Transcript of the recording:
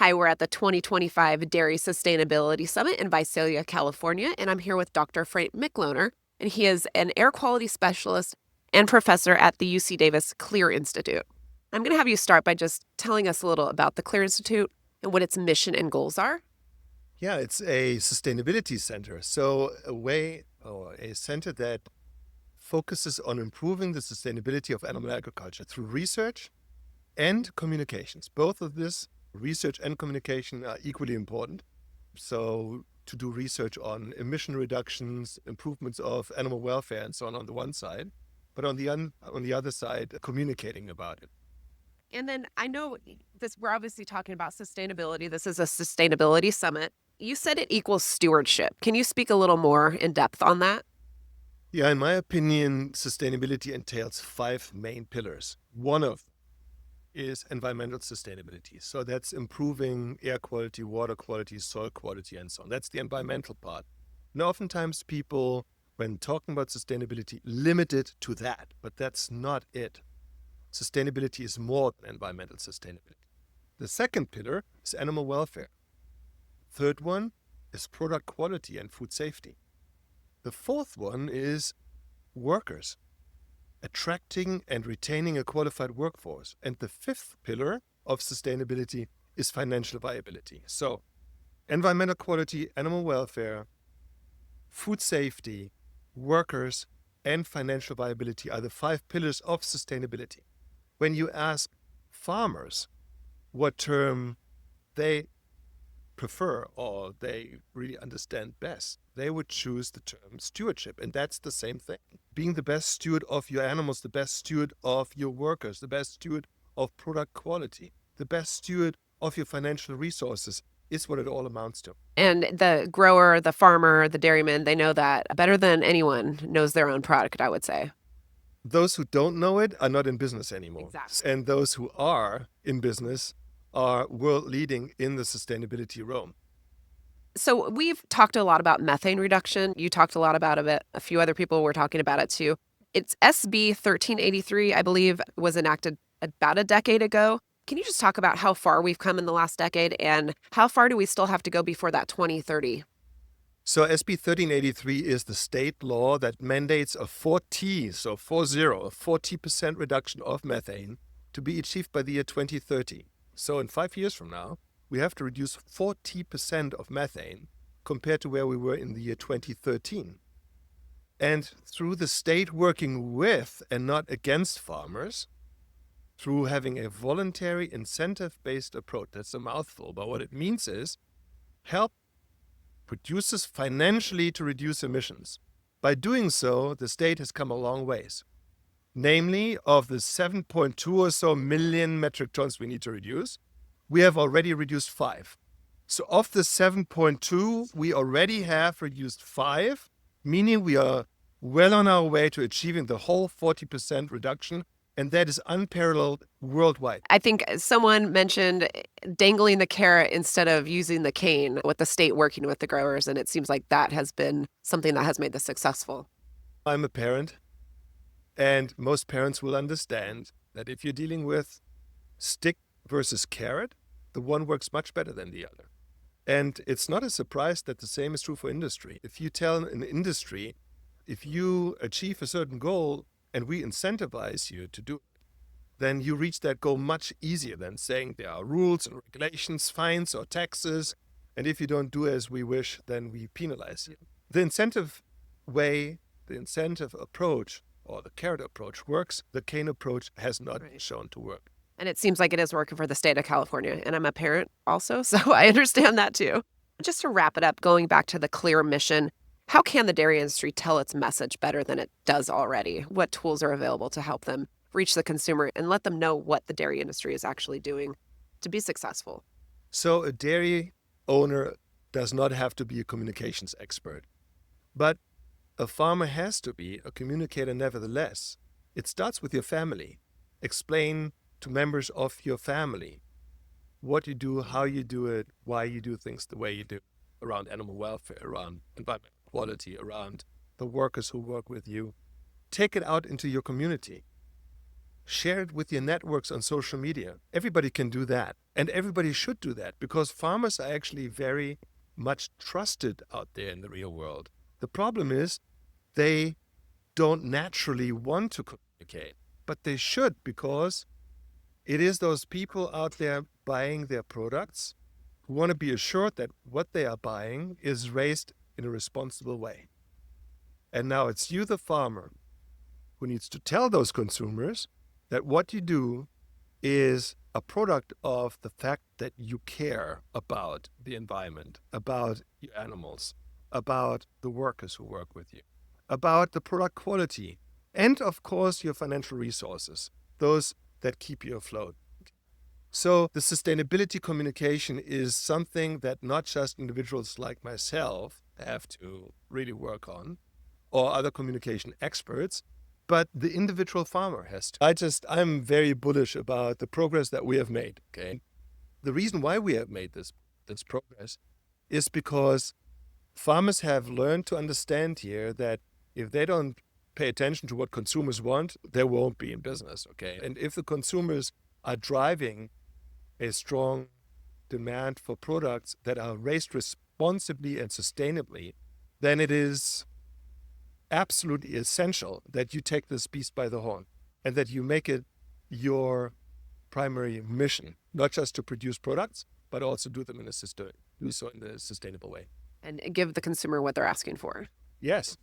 Hi, we're at the 2025 Dairy Sustainability Summit in Visalia, California, and I'm here with Dr. Frank Mitloehner, and he is an air quality specialist and professor at the UC Davis Clear Institute. I'm going to have you start by just telling us a little about the Clear Institute and what its mission and goals are. Yeah, it's a sustainability center. So a center that focuses on improving the sustainability of animal agriculture through research and communications. Both of this, research and communication, are equally important. So to do research on emission reductions, improvements of animal welfare, and so on the one side, but on the other side, communicating about it. And then I know this, we're obviously talking about sustainability. This is a sustainability summit. You said it equals stewardship. Can you speak a little more in depth on that? Yeah, in my opinion, sustainability entails five main pillars. One of is environmental sustainability. So that's improving air quality, water quality, soil quality, and so on. That's the environmental part. And oftentimes people, when talking about sustainability, limit it to that, but that's not it. Sustainability is more than environmental sustainability. The second pillar is animal welfare. Third one is product quality and food safety. The fourth one is workers, attracting and retaining a qualified workforce. And the fifth pillar of sustainability is financial viability. So environmental quality, animal welfare, food safety, workers, and financial viability are the five pillars of sustainability. When you ask farmers what term they prefer or they really understand best, they would choose the term stewardship. And that's the same thing. Being the best steward of your animals, the best steward of your workers, the best steward of product quality, the best steward of your financial resources is what it all amounts to. And the grower, the farmer, the dairyman, they know that better than anyone knows their own product, I would say. Those who don't know it are not in business anymore. Exactly. And those who are in business are world leading in the sustainability realm. So we've talked a lot about methane reduction. You talked a lot about it. A few other people were talking about it too. It's SB 1383, I believe, was enacted about a decade ago. Can you just talk about how far we've come in the last decade and how far do we still have to go before that 2030? So SB 1383 is the state law that mandates a 40% reduction of methane to be achieved by the year 2030. So in 5 years from now, we have to reduce 40% of methane compared to where we were in the year 2013. And through the state working with and not against farmers, through having a voluntary incentive-based approach, that's a mouthful, but what it means is help producers financially to reduce emissions. By doing so, the state has come a long ways. Namely, of the 7.2 or so million metric tons we need to reduce, we have already reduced 5. So of the 7.2, we already have reduced 5, meaning we are well on our way to achieving the whole 40% reduction, and that is unparalleled worldwide. I think someone mentioned dangling the carrot instead of using the cane with the state working with the growers, and it seems like that has been something that has made this successful. I'm a parent, and most parents will understand that if you're dealing with stick versus carrot, the one works much better than the other. And it's not a surprise that the same is true for industry. If you tell an industry, if you achieve a certain goal and we incentivize you to do it, then you reach that goal much easier than saying there are rules and regulations, fines or taxes, and if you don't do as we wish, then we penalize you. The incentive approach, or the carrot approach works. The cane approach has not been shown to work. And it seems like it is working for the state of California. And I'm a parent also, so I understand that too. Just to wrap it up, going back to the clear mission, how can the dairy industry tell its message better than it does already? What tools are available to help them reach the consumer and let them know what the dairy industry is actually doing to be successful? So a dairy owner does not have to be a communications expert, but a farmer has to be a communicator nevertheless. It starts with your family. Explain to members of your family what you do, how you do it, why you do things the way you do around animal welfare, around environmental quality, around the workers who work with you. Take it out into your community. Share it with your networks on social media. Everybody can do that. And everybody should do that because farmers are actually very much trusted out there in the real world. The problem is they don't naturally want to communicate, but they should because it is those people out there buying their products who want to be assured that what they are buying is raised in a responsible way. And now it's you, the farmer, who needs to tell those consumers that what you do is a product of the fact that you care about the environment, about your animals, about the workers who work with you, about the product quality, and of course your financial resources, those that keep you afloat. So the sustainability communication is something that not just individuals like myself have to really work on, or other communication experts, but the individual farmer has to. I'm very bullish about the progress that we have made. Okay, the reason why we have made this progress is because farmers have learned to understand here that if they don't pay attention to what consumers want, they won't be in business. Okay, and if the consumers are driving a strong demand for products that are raised responsibly and sustainably, then it is absolutely essential that you take this beast by the horn and that you make it your primary mission, not just to produce products, but also do so in a sustainable way. And give the consumer what they're asking for. Yes.